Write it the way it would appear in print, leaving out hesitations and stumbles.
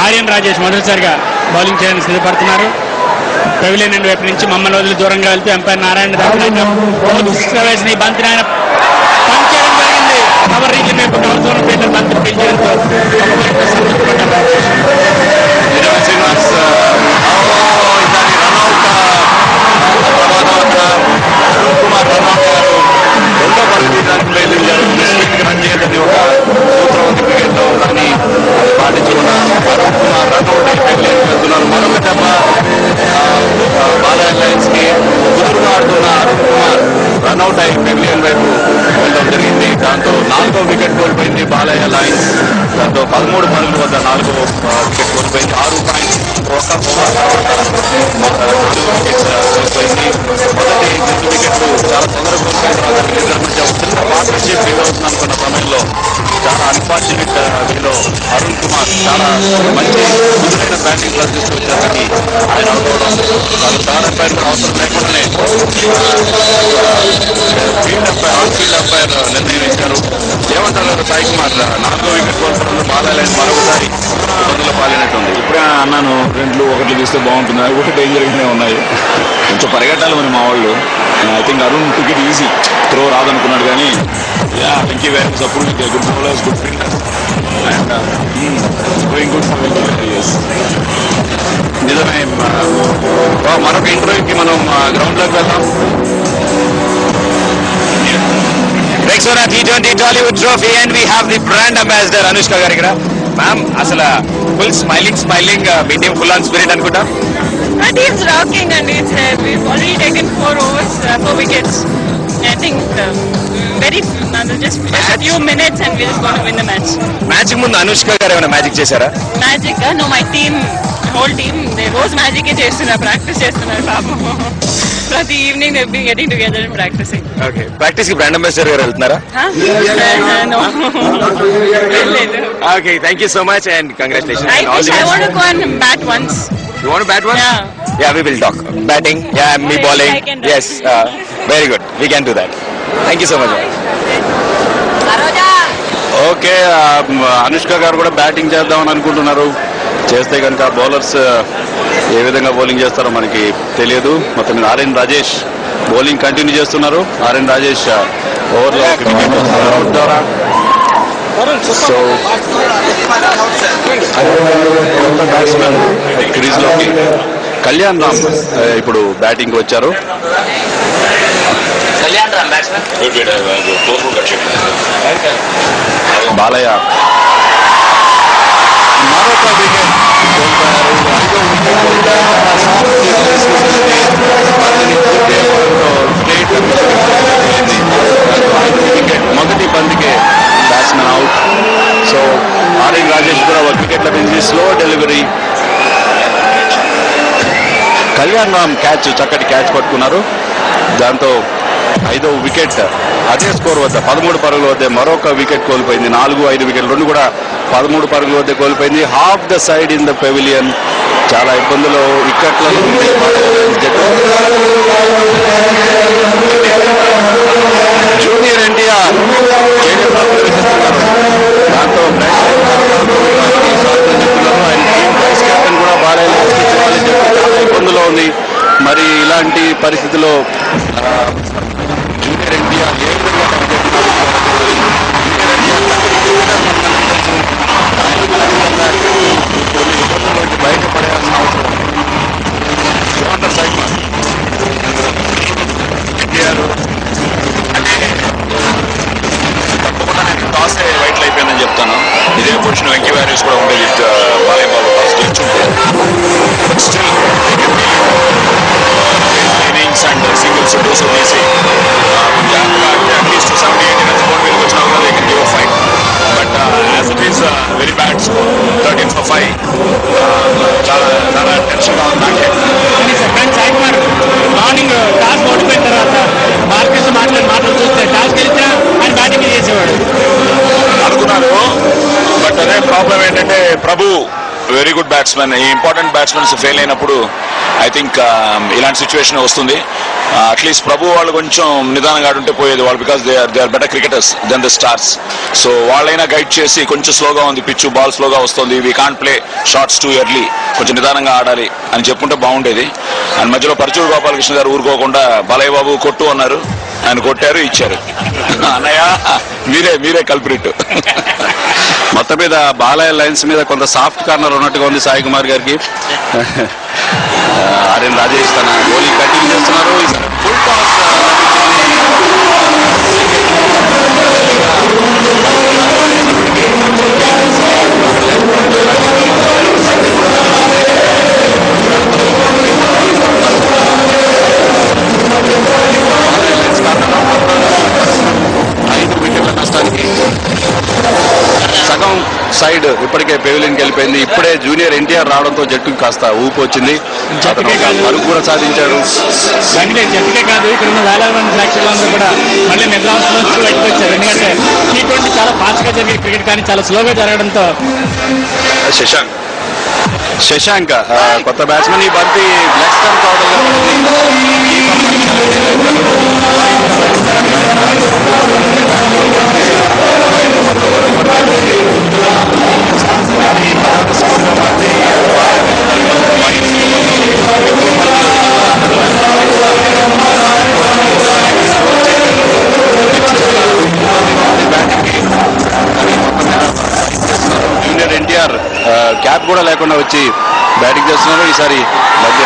ఆర్యన్ రాజేష్ మొదటిసారిగా బౌలింగ్ చేయడానికి సిద్ధపడుతున్నారు. Pavilion end వైపు నుంచి మమ్మల్ని వదిలి దూరంగా వెళ్తూ ఎంపైర్ నారాయణ వేసిన ఈ బంతిని ఆయన పంచడం జరిగింది. కవర్ రీజన్ వైపు కవర్ జోన్ ఫీల్డర్ బంతి పిలిచేందుకు రెండో పరిస్థితి దానికి ప్రయత్నించారు. రన్ చేయదని ఒక సూత్రం ఉంది క్రికెట్లో, దాన్ని పాటించుకున్న అరుణ్ కుమార్ రన్అట్ అయిపోయి వెళ్తున్నారు. మరొక దెబ్బ బాలయ్య లైన్స్ కి కుదురుగా ఆడుతున్న అరుణ్ కుమార్ రన్అట్ అయి పెవిలియన్ వైపు వెళ్ళడం జరిగింది. దాంతో 4వ వికెట్ కోల్పోయింది బాలయ్య లైన్స్. దాంతో 13 పరుగుల వద్ద 4వ వికెట్ కోల్పోయింది. 6 పాయింట్స్ ఒక ఓవర్ కోల్పోయింది. మొదటి 2 వికెట్లు చాలా తొందరగా కోల్పోయిన తర్వాత మధ్య చిన్న పార్ట్నర్షిప్ ఫీల్ అవుతుంది అనుకున్న సమయంలో చాలా అన్ఫార్చునేట్ వేలో అరుణ్ కుమార్ చాలా మంచి కుదురైన బ్యాటింగ్ ప్రదర్శిస్తూ వచ్చేసరికి ఆయన థర్డ్ అంపైర్ కూడా అవసరం లేకుండానే ఫీల్డ్ అంపైర్ నిర్ణయం ఇచ్చారు. ఏమంటారు సాయి కుమార్? 4వ వికెట్ కోల్పోవడంలో బాలయ్య మరొకసారి ఇబ్బందులు పాలినట్టుంది. ఇప్పుడే అన్నాను 2-1 తీస్తే బాగుంటుంది. అవి కూడా డేంజర్గానే ఉన్నాయి. కొంచెం పరిగెట్టాలి మరి మా వాళ్ళు. I think Arun ticket easy throw రాదనుకున్నాడు కానీ Venky where support good bowlers good fielder and going good for Venky where. నిజమే. మరొక ఇంటర్వ్యూకి మనం గ్రౌండ్ లోకి వెళ్దాం. Rexona T20 Tollywood Trophy and we have the brand ambassador Anushka garu ikkada. Ma'am, asala full smiling me team full on spirit anukunta. Our team's rocking and we've already taken 4 overs, 4 wickets. I think just a few minutes and we're just going to win the match. Match ముందు అనుష్క గారు ఏమైనా magic చేశారా? Magic? No, my team, whole team, they రోజు magic చేస్తున్నారు, practice చేస్తున్నారు పాపం. ప్రతి evening they've been getting together and practicing. Okay. Practice కి బ్రాండ్ అంబాసిడర్ గారు వెళ్తున్నారా? No. Okay, thank you so much and congratulations. I wish I want to go and bat once. You want to bat once? Yeah, we will talk. Batting, me bowling. Yes, very good. We can do that. Thank you so much. Okay, Anushka గారు కూడా batting చేద్దామని అనుకుంటున్నారు. చేస్తే కనుక bowlers ఏ విధంగా bowling చేస్తారో మనకి తెలియదు. మొత్తం మీద ఆర్యన్ రాజేష్ బౌలింగ్ కంటిన్యూ చేస్తున్నారు. ఆర్యన్ రాజేష్ ఓవర్లో అవుట్ ద్వారా సో బ్యాట్స్మెన్ క్రీజ్లోకి కళ్యాణ్ రామ్ ఇప్పుడు బ్యాటింగ్ వచ్చారు. బాలయ్య మరొక వికెట్ మొదటి బంతికే batsmen out. So Aryan Rajesh కూడా ఒక వికెట్ లభించి స్లో డెలివరీ. కళ్యాణ్ రామ్ చక్కటి క్యాచ్ పట్టుకున్నారు. దాంతో 5వ వికెట్ అదే స్కోర్ వద్ద 13 పరుగుల వద్ద మరొక వికెట్ కోల్పోయింది. 4-5 వికెట్లు రెండు కూడా 13 పరుగుల వద్ద కోల్పోయింది. Half the side in the pavilion. చాలా ఇబ్బందులు వికెట్లలో జూనియర్ ఎన్టీఆర్ దాంతో వైస్ కెప్టెన్ కూడా బాలయ్య చాలా ఇబ్బందులో ఉంది. మరి ఇలాంటి పరిస్థితుల్లో జూనియర్ ఎన్టీఆర్ ఏ విధంగా బయటపడాల్సిన అవసరం ఎన్టీఆర్ తప్పకుండా నేను టాస్ వైట్లు అయిపోయిందని చెప్తాను. ఇదే పొజిషన్ వెంకీ వారియర్స్ కూడా ఉండేది. బాలయ్య బాబు టాస్ గెలుచుంటే but still innings and singles to do so easy. At least 70-80 runs more will go now. They can give a fight. But as it is very bad score, 13 for 5. చాలా tension గా ఉంది. Morning toss ఓడిపోయిన తర్వాత బాలకృష్ణ మాటలు చూస్తే toss గెలిచినా ఆయన batting చేసేవాడు అనుకున్నారు. బట్ అదే ప్రాబ్లం ఏంటంటే ప్రభు వెరీ గుడ్ బ్యాట్స్మెన్. ఈ ఇంపార్టెంట్ బ్యాట్స్మెన్స్ ఫెయిల్ అయినప్పుడు ఐ థింక్ ఇలాంటి సిచ్యువేషన్ వస్తుంది. అట్లీస్ట్ ప్రభు వాళ్ళు కొంచెం నిదానంగా ఆడుంటే పోయేది వాళ్ళు, because they are better cricketers then the stars. So వాళ్ళైనా గైడ్ చేసి కొంచెం స్లోగా ఉంది పిచ్చు, బాల్ స్లోగా వస్తుంది, we can't play shots too early, కొంచెం నిదానంగా ఆడాలి అని చెప్పుంటే బాగుండేది. అండ్ మధ్యలో పరచూరు గోపాలకృష్ణ గారు ఊరుకోకుండా బాలయ్య బాబు కొట్టు అన్నారు, ఆయన కొట్టారు, ఇచ్చారు. అన్నయ్య మీరే కల్ప్రిట్. మొత్తం మీద బాలయ్య లైన్స్ మీద కొంత సాఫ్ట్ కార్నర్ ఉన్నట్టుగా ఉంది సాయి కుమార్ గారికి. ఆర్ఎన్ రాజేష్ తన బౌలింగ్ కంటిన్యూ చేస్తున్నారు. ఫుల్ టాస్ సగం సైడ్ ఇప్పటికే పెవిలియన్కి వెళ్ళిపోయింది. ఇప్పుడే జూనియర్ ఎన్టీఆర్ రావడంతో జట్టుకు కాస్త ఊపు వచ్చింది, పరుగు కూడా సాధించాడు. జట్టుకే కాదు, ఇక్కడ ఉన్న వేలాది మంది ప్రేక్షకులందరూ కూడా మళ్ళీ నిద్రావస్థలో బయటకు వచ్చారు. ఎందుకంటే T20 చాలా ఫాస్ట్గా జరిగే క్రికెట్ కానీ చాలా స్లోగా జరగడంతో. శశాంక్ కొత్త బ్యాట్స్మెన్, ఈ బంతి లెగ్ స్టంప్ కావడం జూనియర్ ఎన్టీఆర్ క్యాప్ కూడా లేకుండా వచ్చి బ్యాటింగ్ చేస్తున్నారు. ఈసారి మధ్య